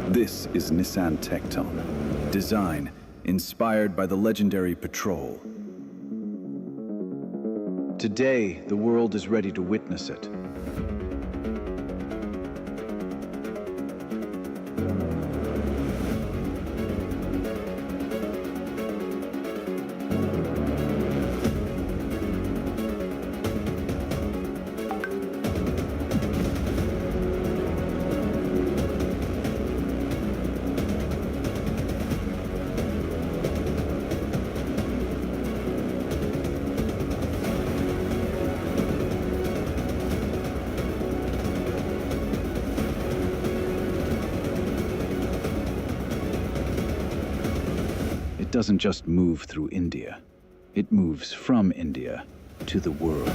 This is Nissan Tekton. Design inspired by the legendary Patrol. Today, the world is ready to witness it. It doesn't just move through India. It moves from India to the world.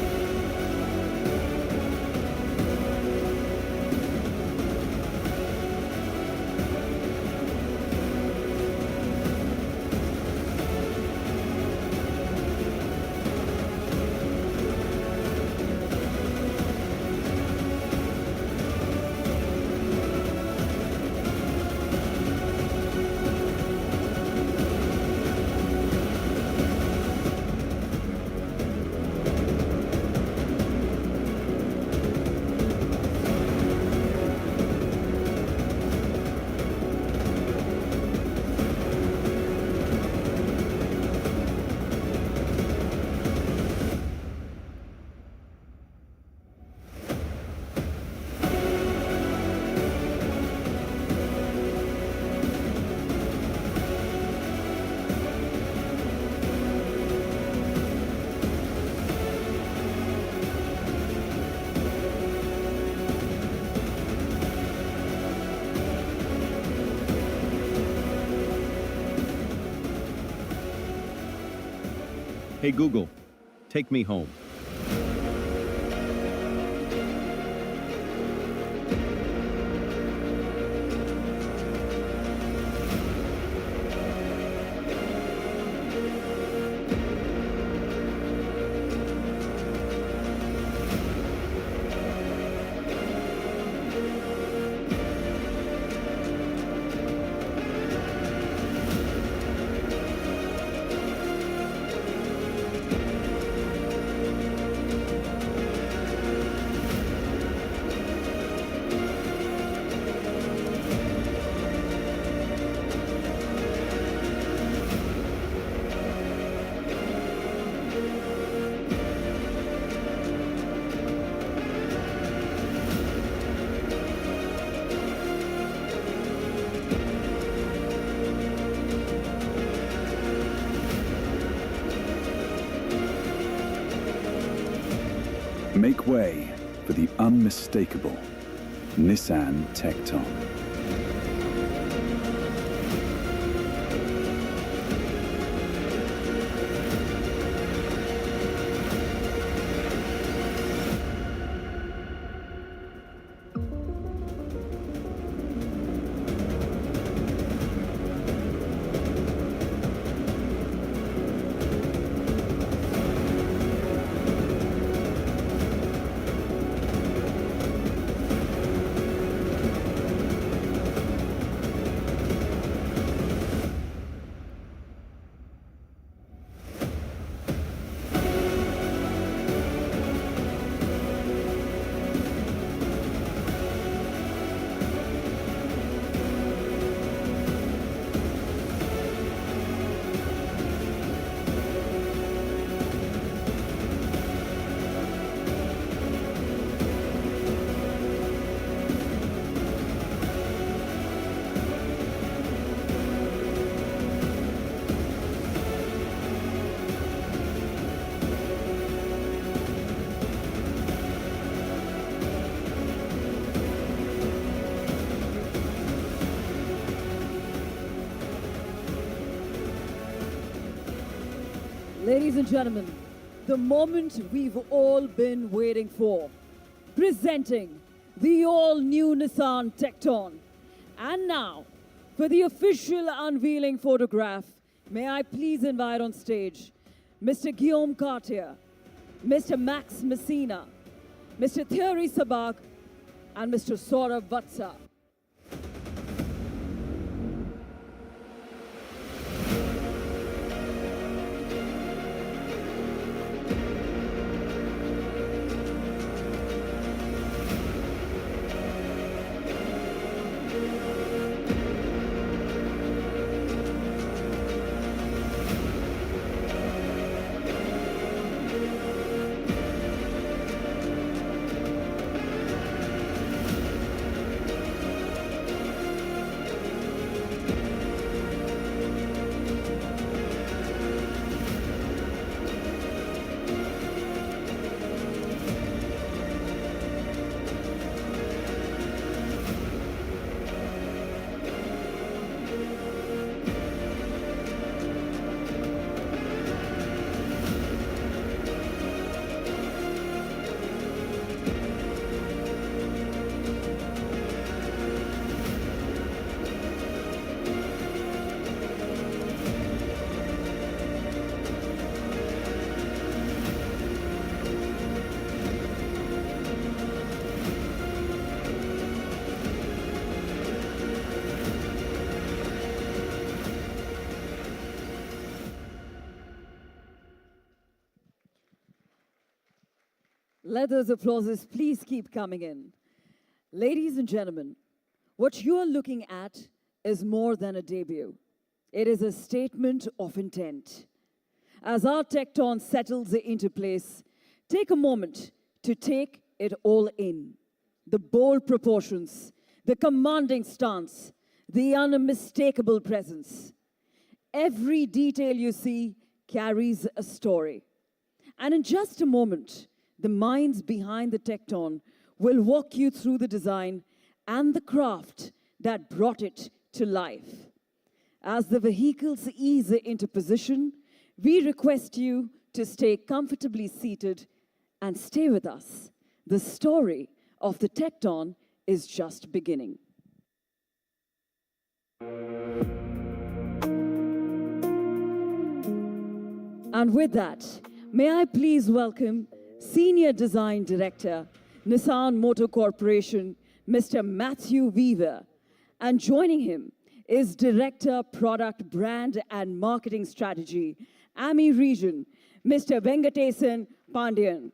Hey Google, take me home. Make way for the unmistakable Nissan Tekton. Ladies and gentlemen, the moment we've all been waiting for. Presenting the all-new Nissan Tekton. And now, for the official unveiling photograph, may I please invite on stage Mr. Guillaume Cartier, Mr. Max Messina, Mr. Thierry Sabak, and Mr. Saurabh Vatsa. Let those applauses please keep coming in. Ladies and gentlemen, what you are looking at is more than a debut. It is a statement of intent. As our Tekton settles into place, take a moment to take it all in. The bold proportions, the commanding stance, the unmistakable presence. Every detail you see carries a story. And in just a moment, the minds behind the Tekton will walk you through the design and the craft that brought it to life. As the vehicles ease into position, we request you to stay comfortably seated and stay with us. The story of the Tekton is just beginning. And with that, may I please welcome Senior Design Director, Nissan Motor Corporation, Mr. Matthew Weaver. And joining him is Director, Product, Brand and Marketing Strategy, AMI Region, Mr. Venkatesan Pandian.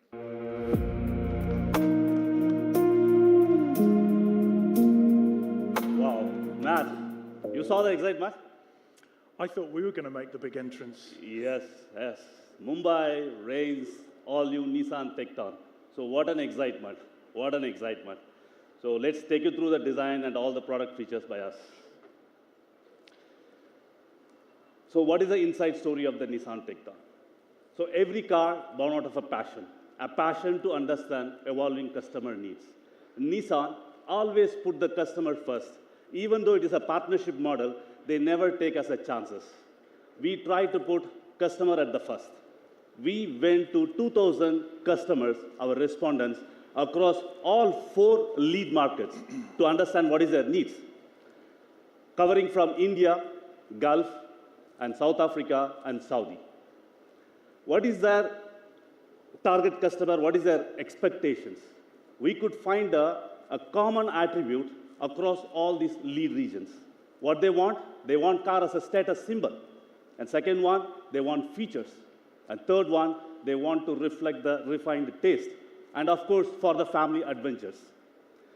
Wow, Matt, you saw the excitement? I thought we were going to make the big entrance. Yes, yes. Mumbai reigns all new Nissan Tekton. So what an excitement, what an excitement. So let's take you through the design and all the product features by us. So what is the inside story of the Nissan Tekton? So every car born out of a passion to understand evolving customer needs. Nissan always put the customer first. Even though it is a partnership model, they never take us as chances. We try to put customer at the first. We went to 2,000 customers, our respondents, across all 4 lead markets to understand what is their needs. Covering from India, Gulf, and South Africa, and Saudi. What is their target customer? What is their expectations? We could find a common attribute across all these lead regions. What they want car as a status symbol. And second one, they want features. And third one, they want to reflect the refined taste. And of course, for the family adventures.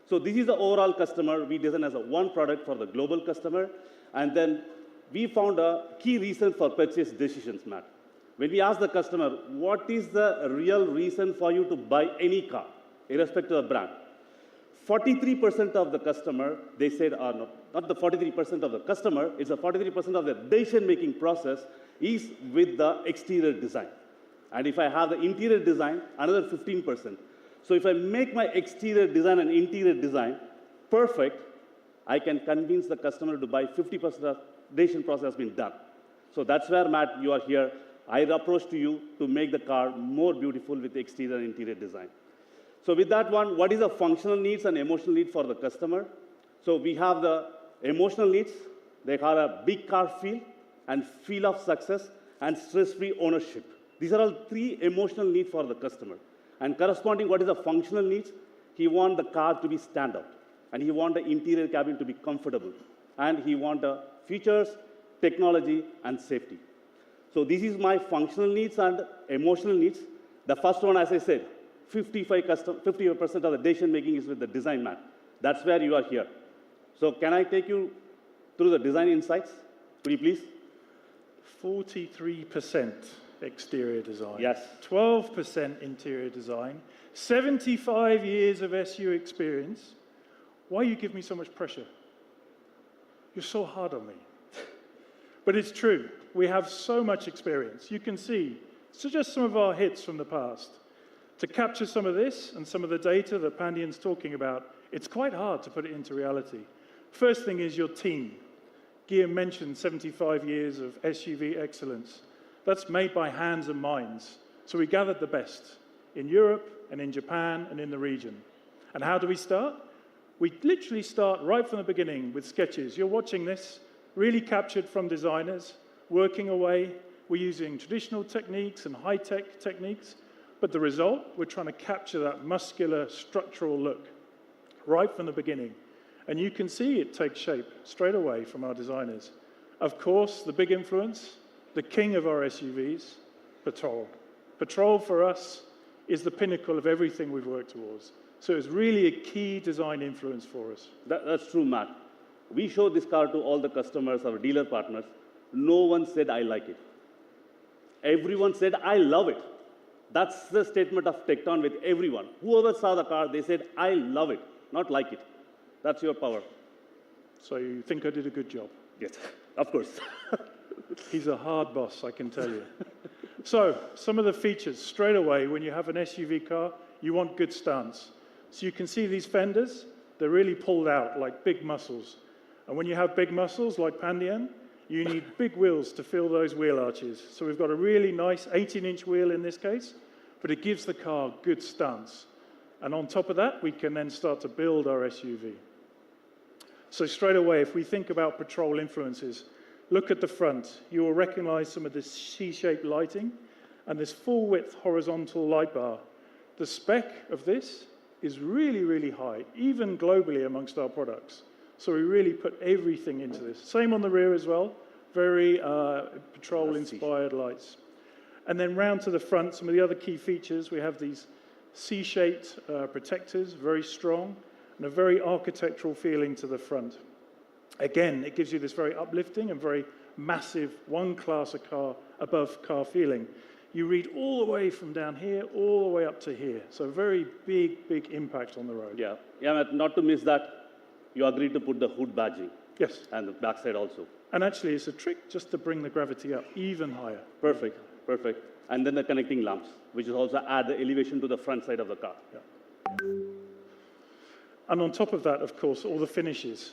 So this is the overall customer. We design as a one product for the global customer. And then we found a key reason for purchase decisions, Matt. When we ask the customer, what is the real reason for you to buy any car, irrespective of the brand? 43% of the customer, they said, are not the 43% of the customer, it's a 43% of the decision-making process is with the exterior design. And if I have the interior design, another 15%. So if I make my exterior design and interior design perfect, I can convince the customer to buy 50% of decision process has been done. So that's where, Matt, you are here. I approach to you to make the car more beautiful with exterior and interior design. So with that one, what is the functional needs and emotional need for the customer? So we have the emotional needs. They have a big car feel and feel of success and stress-free ownership. These are all 3 emotional needs for the customer. And corresponding, what is the functional needs? He wants the car to be standout. And he wants the interior cabin to be comfortable. And he wants the features, technology, and safety. So this is my functional needs and emotional needs. The first one, as I said, 55% of the decision making is with the design man. That's where you are here. So can I take you through the design insights? Could you please? 43% exterior design. Yes. 12% interior design. 75 years of SU experience. Why you give me so much pressure? You're so hard on me. But it's true. We have so much experience. You can see, so just some of our hits from the past. To capture some of this and some of the data that Pandian's talking about, it's quite hard to put it into reality. First thing is your team. Guillaume mentioned 75 years of SUV excellence. That's made by hands and minds. So we gathered the best in Europe and in Japan and in the region. And how do we start? We literally start right from the beginning with sketches. You're watching this, really captured from designers, working away. We're using traditional techniques and high-tech techniques. But the result, we're trying to capture that muscular, structural look right from the beginning. And you can see it take shape straight away from our designers. Of course, the big influence, the king of our SUVs, Patrol. Patrol for us is the pinnacle of everything we've worked towards. So it's really a key design influence for us. That's true, Matt. We show this car to all the customers, our dealer partners. No one said, I like it. Everyone said, I love it. That's the statement of Tekton with everyone. Whoever saw the car, they said, I love it, not like it. That's your power. So you think I did a good job? Yes, of course. He's a hard boss, I can tell you. So some of the features, straight away, when you have an SUV car, you want good stance. So you can see these fenders, they're really pulled out like big muscles. And when you have big muscles like Pandian, you need big wheels to fill those wheel arches. So we've got a really nice 18-inch wheel in this case, but it gives the car good stance. And on top of that, we can then start to build our SUV. So straight away, if we think about petrol influences, look at the front. You will recognize some of this C-shaped lighting and this full-width horizontal light bar. The spec of this is really, really high, even globally amongst our products. So we really put everything into this. Same on the rear as well, very petrol-inspired lights. And then round to the front, some of the other key features, we have these C-shaped protectors, very strong, and a very architectural feeling to the front. Again, it gives you this very uplifting and very massive one-class above car feeling. You read all the way from down here, all the way up to here. So very big, big impact on the road. Yeah, Matt, not to miss that, you agreed to put the hood badging. Yes. And the backside also. And actually, it's a trick just to bring the gravity up even higher. Perfect, perfect. And then the connecting lamps, which is also add the elevation to the front side of the car. Yeah. And on top of that, of course, all the finishes.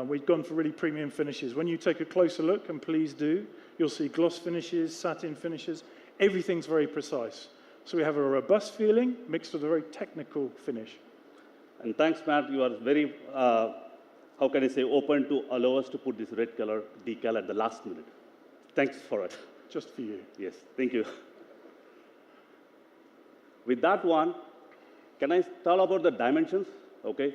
We've gone for really premium finishes. When you take a closer look, and please do, you'll see gloss finishes, satin finishes. Everything's very precise. So we have a robust feeling mixed with a very technical finish. And thanks, Matt. You are very, how can I say, open to allow us to put this red color decal at the last minute. Thanks for it. Just for you. Yes, thank you. With that one, can I tell about the dimensions? Okay.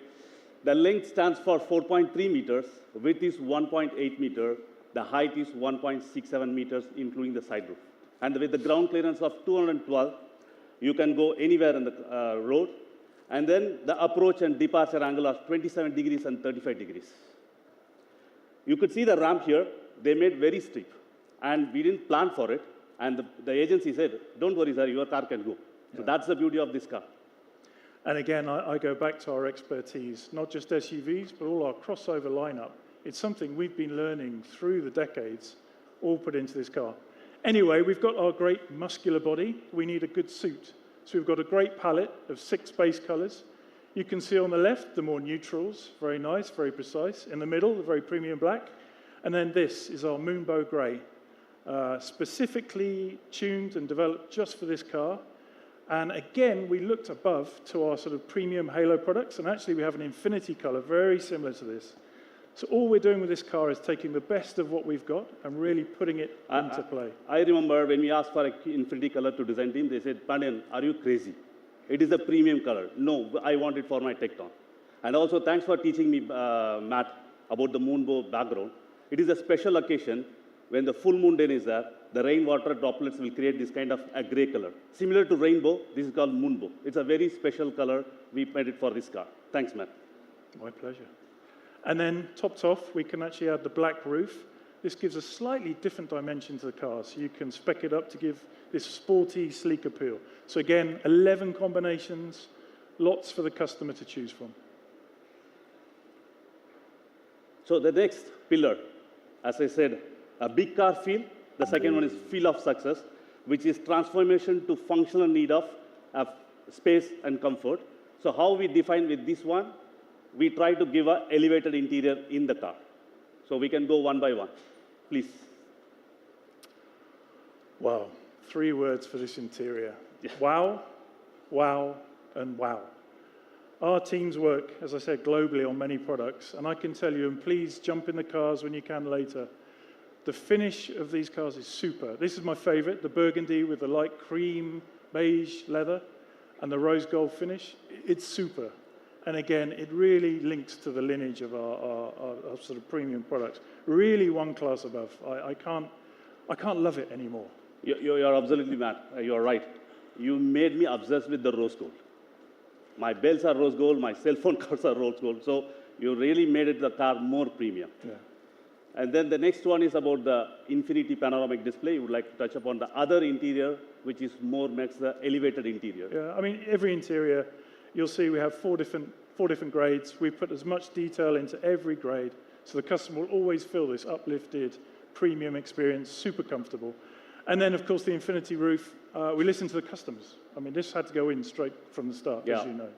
The length stands for 4.3 meters, width is 1.8 meter, the height is 1.67 meters, including the side roof. And with the ground clearance of 212, you can go anywhere in the road. And then the approach and departure angle are 27 degrees and 35 degrees. You could see the ramp here. They made very steep. And we didn't plan for it. And the agency said, don't worry, sir, your car can go. So that's the beauty of this car. And again, I go back to our expertise, not just SUVs, but all our crossover lineup. It's something we've been learning through the decades, all put into this car. Anyway, we've got our great muscular body. We need a good suit. So we've got a great palette of 6 base colors. You can see on the left, the more neutrals, very nice, very precise. In the middle, the very premium black. And then this is our Moonbow Gray, specifically tuned and developed just for this car. And again, we looked above to our sort of premium halo products, and actually we have an infinity color very similar to this. So all we're doing with this car is taking the best of what we've got and really putting it into play. I remember when we asked for an infinity color to design team, they said, Pandian, are you crazy? It is a premium color. No, I want it for my Tekton. And also, thanks for teaching me, Matt, about the moonbow background. It is a special occasion when the full moon day is there. The rainwater droplets will create this kind of a gray color. Similar to rainbow, this is called moonbow. It's a very special color. We made it for this car. Thanks, Matt. My pleasure. And then topped off, we can actually add the black roof. This gives a slightly different dimension to the car, so you can spec it up to give this sporty, sleek appeal. So again, 11 combinations, lots for the customer to choose from. So the next pillar, as I said, a big car feel. The second one is feel of success, which is transformation to functional need of space and comfort. So how we define with this one, we try to give an elevated interior in the car. So we can go one by one. Please. Wow. 3 words for this interior. Yeah. Wow, wow, and wow. Our teams work, as I said, globally on many products. And I can tell you, and please jump in the cars when you can later, the finish of these cars is super. This is my favorite, the burgundy with the light cream beige leather and the rose gold finish. It's super. And again, it really links to the lineage of our sort of premium products. Really one class above. I can't love it anymore. You're absolutely mad. You're right. you made me obsessed with the rose gold. My bells are rose gold, my cell phone cards are rose gold. So you really made it the car more premium. Yeah. And then the next one is about the infinity panoramic display. You would like to touch upon the other interior, which is more makes the elevated interior. Yeah, I mean, every interior, you'll see we have four different grades. We put as much detail into every grade, so the customer will always feel this uplifted, premium experience, super comfortable. And then, of course, the infinity roof, we listen to the customers. I mean, this had to go in straight from the start, as you know.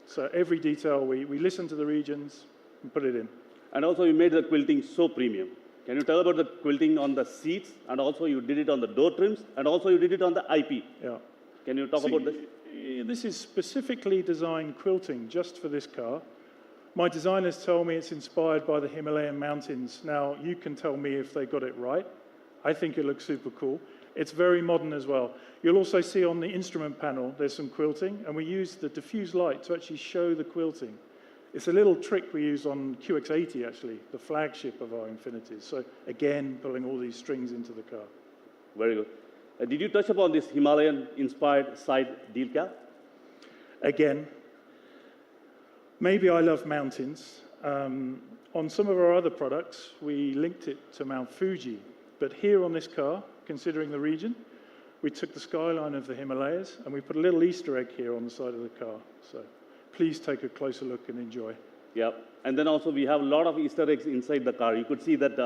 So every detail, we listen to the regions and put it in. And also, you made the quilting so premium. Can you tell about the quilting on the seats? And also, you did it on the door trims. And also, you did it on the IP. Yeah. Can you talk about this? This is specifically designed quilting just for this car. My designers tell me it's inspired by the Himalayan mountains. Now, you can tell me if they got it right. I think it looks super cool. It's very modern as well. You'll also see on the instrument panel, there's some quilting, and we use the diffuse light to actually show the quilting. It's a little trick we use on QX80, actually, the flagship of our Infinities. So again, pulling all these strings into the car. Very good. Did you touch upon this Himalayan-inspired side deal cap? Again, maybe I love mountains. On some of our other products, we linked it to Mount Fuji. But here on this car, considering the region, we took the skyline of the Himalayas and we put a little Easter egg here on the side of the car. So please take a closer look and enjoy. Yeah, and then also we have a lot of Easter eggs inside the car. You could see that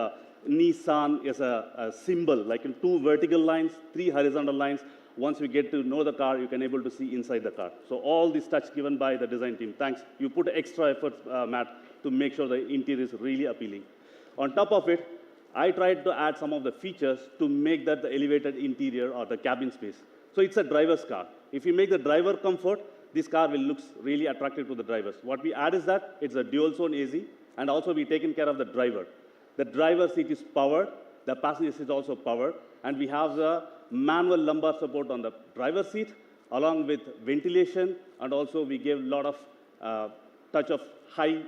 Nissan is a symbol, like in 2 vertical lines, 3 horizontal lines. Once you get to know the car, you can able to see inside the car. So all this touch given by the design team. Thanks. You put extra effort, Matt, to make sure the interior is really appealing. On top of it, I tried to add some of the features to make that the elevated interior or the cabin space. So it's a driver's car. If you make the driver comfort, this car will look really attractive to the drivers. What we add is that it's a dual zone AC, and also we taken care of the driver. The driver's seat is powered, the passenger seat is also powered, and we have the manual lumbar support on the driver's seat, along with ventilation, and also we gave a lot of touch of high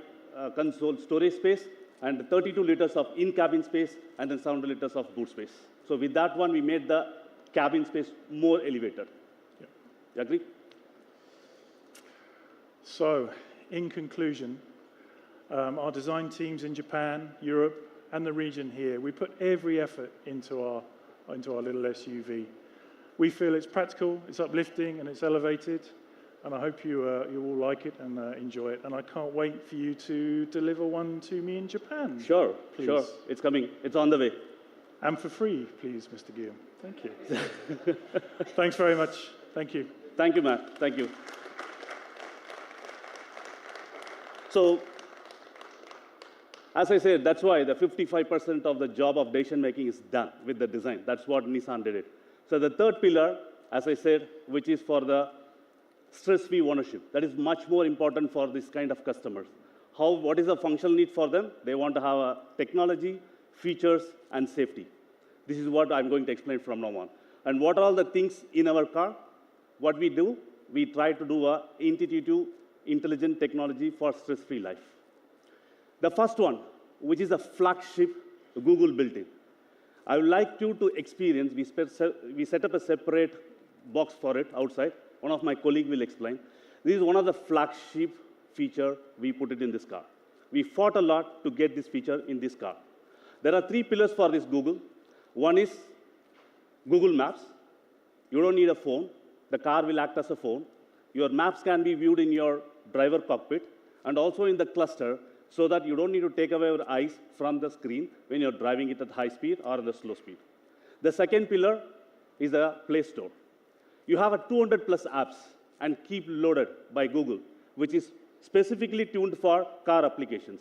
console storage space, and 32 liters of in-cabin space, and then 700 liters of boot space. So with that one, we made the cabin space more elevated. Yeah. You agree? So, in conclusion, our design teams in Japan, Europe, and the region here, we put every effort into our little SUV. We feel it's practical, it's uplifting, and it's elevated. And I hope you all like it and enjoy it. And I can't wait for you to deliver one to me in Japan. Sure, please. Sure. It's coming. It's on the way. And for free, please, Mr. Guillaume. Thank you. Thanks very much. Thank you. Thank you, Matt. Thank you. So, as I said, that's why the 55% of the job of decision making is done with the design. That's what Nissan did it. So the third pillar, as I said, which is for the stress-free ownership. That is much more important for this kind of customers. What is the functional need for them? They want to have a technology, features, and safety. This is what I'm going to explain from now on. And what are all the things in our car? What we do, we try to do a intuitive, intelligent technology for stress-free life. The first one, which is a flagship Google built-in. I would like you to experience, we set up a separate box for it outside. One of my colleagues will explain. This is one of the flagship feature we put it in this car. We fought a lot to get this feature in this car. There are 3 pillars for this Google. One is Google Maps. You don't need a phone. The car will act as a phone. Your maps can be viewed in your driver cockpit and also in the cluster, so that you don't need to take away your eyes from the screen when you're driving it at high speed or the slow speed. The second pillar is the Play Store. You have a 200 plus apps and keep loaded by Google, which is specifically tuned for car applications.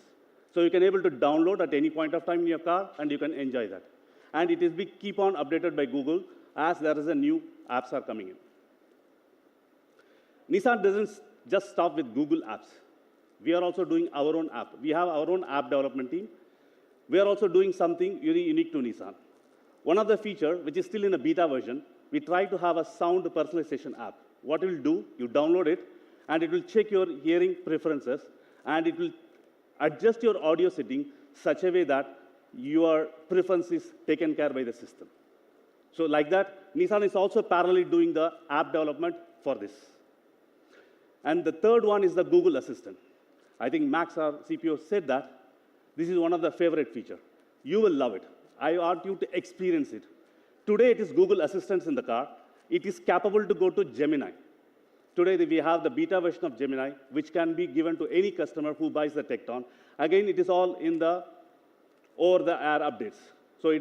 So you can able to download at any point of time in your car and you can enjoy that. And it is keep on updated by Google as there is a new apps are coming in. Nissan doesn't just stop with Google apps. We are also doing our own app. We have our own app development team. We are also doing something really unique to Nissan. One of the features, which is still in a beta version, we try to have a sound personalization app. What it will do, you download it, and it will check your hearing preferences, and it will adjust your audio setting such a way that your preference is taken care by the system. So like that, Nissan is also parallelly doing the app development for this. And the third one is the Google Assistant. I think Max, our CPO, said that this is one of the favorite features. You will love it. I want you to experience it. Today, it is Google Assistant in the car. It is capable to go to Gemini. Today, we have the beta version of Gemini, which can be given to any customer who buys the Tekton. Again, it is all in the over-the-air updates. So you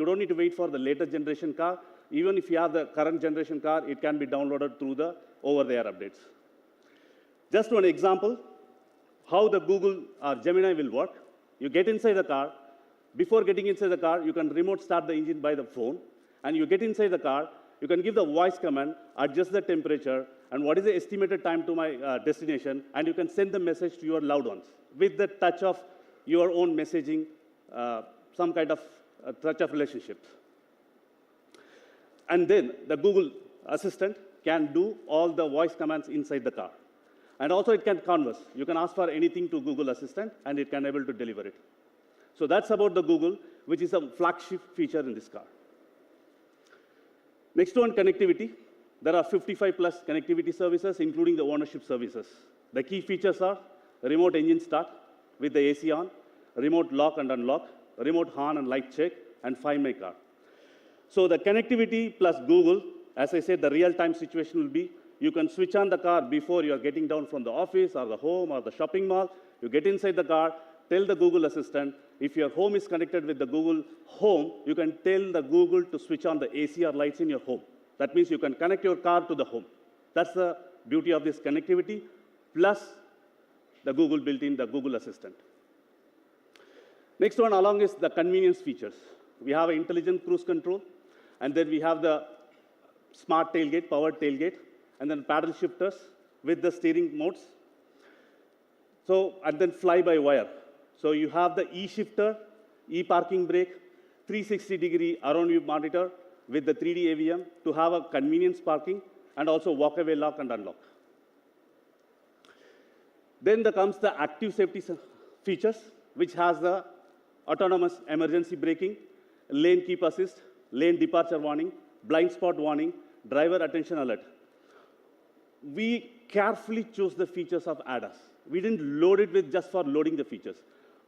don't need to wait for the later generation car. Even if you have the current generation car, it can be downloaded through the over-the-air updates. Just one example, how the Google or Gemini will work. You get inside the car. Before getting inside the car, you can remote start the engine by the phone. And you get inside the car, you can give the voice command, adjust the temperature, and what is the estimated time to my destination, and you can send the message to your loved ones with the touch of your own messaging, some kind of touch of relationships. And then the Google Assistant can do all the voice commands inside the car. And also it can converse. You can ask for anything to Google Assistant, and it can able to deliver it. So that's about the Google, which is a flagship feature in this car. Next one, connectivity. There are 55 plus connectivity services, including the ownership services. The key features are remote engine start with the AC on, remote lock and unlock, remote horn and light check, and Find My Car. So the connectivity plus Google, as I said, the real-time situation will be, you can switch on the car before you are getting down from the office or the home or the shopping mall. You get inside the car, tell the Google Assistant, if your home is connected with the Google Home, you can tell the Google to switch on the AC or lights in your home. That means you can connect your car to the home. That's the beauty of this connectivity, plus the Google built-in, the Google Assistant. Next one along is the convenience features. We have an intelligent cruise control, and then we have the smart tailgate, powered tailgate, and then paddle shifters with the steering modes. So, and then fly-by-wire. So you have the e-shifter, e-parking brake, 360-degree around-view monitor with the 3D AVM to have a convenience parking and also walk-away lock and unlock. Then there comes the active safety features, which has the autonomous emergency braking, lane keep assist, lane departure warning, blind spot warning, driver attention alert. We carefully chose the features of ADAS. We didn't load it with just for loading the features,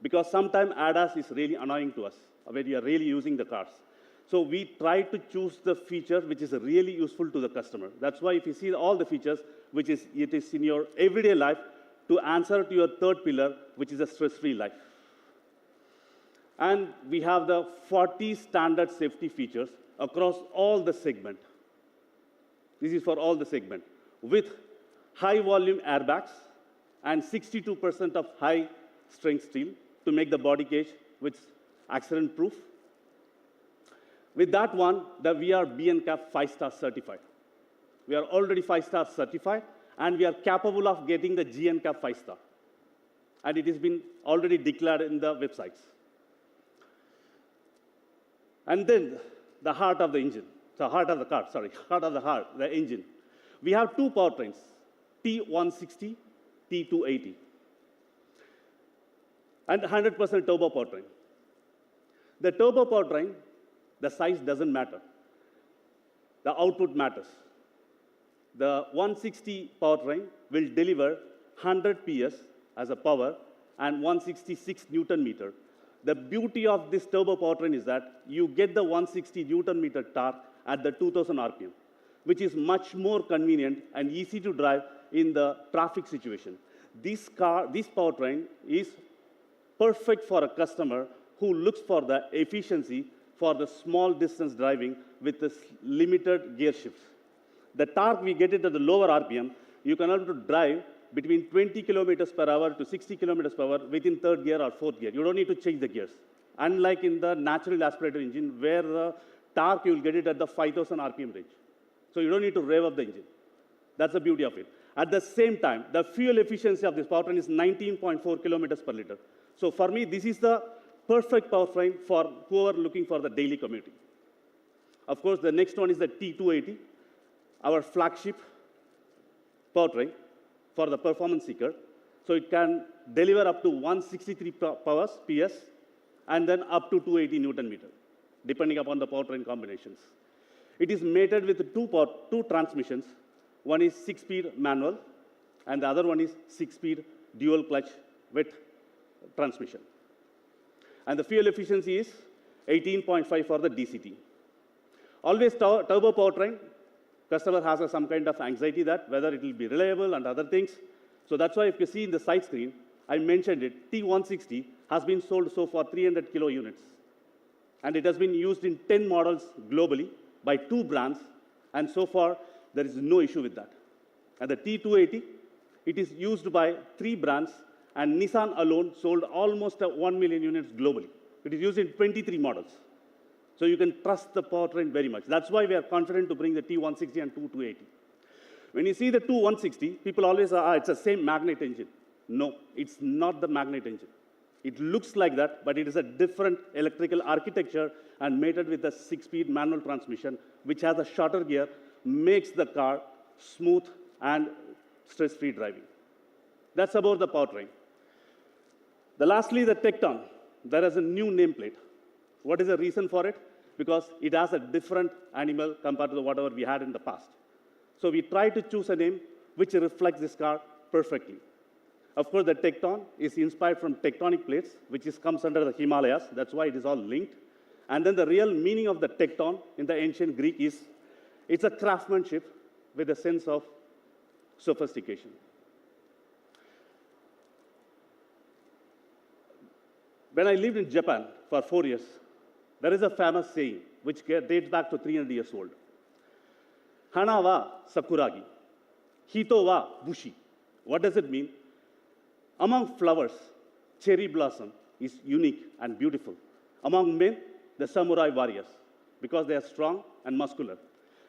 because sometimes ADAS is really annoying to us when you are really using the cars. So we try to choose the feature which is really useful to the customer. That's why if you see all the features, which is it is in your everyday life, to answer to your third pillar, which is a stress-free life. And we have the 40 standard safety features across all the segment. This is for all the segment, with high volume airbags and 62% of high strength steel to make the body cage which accident proof. With that one, we are BNCAP 5-star certified. We are already 5-star certified, and we are capable of getting the GNCAP 5-star. And it has been already declared in the websites. And then the heart of the engine, the heart of the car, sorry, heart of the heart, the engine. We have two powertrains, T160, T280, and 100% turbo powertrain. The turbo powertrain, the size doesn't matter. The output matters. The 160 powertrain will deliver 100 PS as a power and 166 Newton meter. The beauty of this turbo powertrain is that you get the 160 Newton meter torque at the 2000 RPM, which is much more convenient and easy to drive in the traffic situation. This powertrain is perfect for a customer who looks for the efficiency for the small distance driving with the limited gear shifts. The torque we get it at the lower RPM, you can able to drive between 20 kilometers per hour to 60 kilometers per hour within third gear or fourth gear. You don't need to change the gears. Unlike in the natural aspirated engine, where the torque you will get it at the 5000 RPM range. So you don't need to rev up the engine. That's the beauty of it. At the same time, the fuel efficiency of this powertrain is 19.4 kilometers per liter. So for me, this is the perfect powertrain for whoever looking for the daily commuting. Of course, the next one is the T280, our flagship powertrain for the performance seeker. So it can deliver up to 163 PS and then up to 280 Newton meter, depending upon the powertrain combinations. It is mated with two transmissions. One is 6-speed manual, and the other one is 6-speed dual clutch with transmission. And the fuel efficiency is 18.5 for the DCT. Always turbo powertrain, customer has some kind of anxiety that whether it will be reliable and other things. So that's why if you see in the side screen, I mentioned it, T160 has been sold so far 300 kilo units. And it has been used in 10 models globally by 2 brands, and so far there is no issue with that. And the T280, it is used by 3 brands, and Nissan alone sold almost 1 million units globally. It is used in 23 models. So you can trust the powertrain very much. That's why we are confident to bring the T160 and T280. When you see the T160, people always say, it's the same magnet engine. No, it's not the magnet engine. It looks like that, but it is a different electrical architecture and mated with a 6-speed manual transmission, which has a shorter gear, makes the car smooth and stress-free driving. That's about the powertrain. Lastly, the Tekton. There is a new nameplate. What is the reason for it? Because it has a different animal compared to whatever we had in the past. So we try to choose a name which reflects this car perfectly. Of course, the Tekton is inspired from tectonic plates, which comes under the Himalayas. That's why it is all linked. And then the real meaning of the Tekton in the ancient Greek is, it's a craftsmanship with a sense of sophistication. When I lived in Japan for 4 years, there is a famous saying which dates back to 300 years old. Hana wa sakuragi, hito wa bushi. What does it mean? Among flowers, cherry blossom is unique and beautiful. Among men, the samurai warriors, because they are strong and muscular.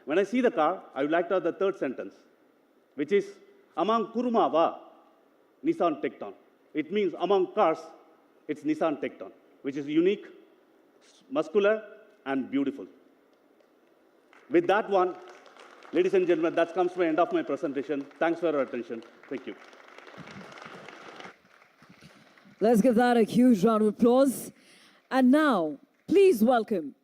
When I see the car, I would like to have the third sentence, which is, among kuruma wa Nissan Tekton. It means among cars, it's Nissan Tekton, which is unique, muscular, and beautiful. With that one, ladies and gentlemen, that comes to the end of my presentation. Thanks for your attention. Thank you. Let's give that a huge round of applause. And now, please welcome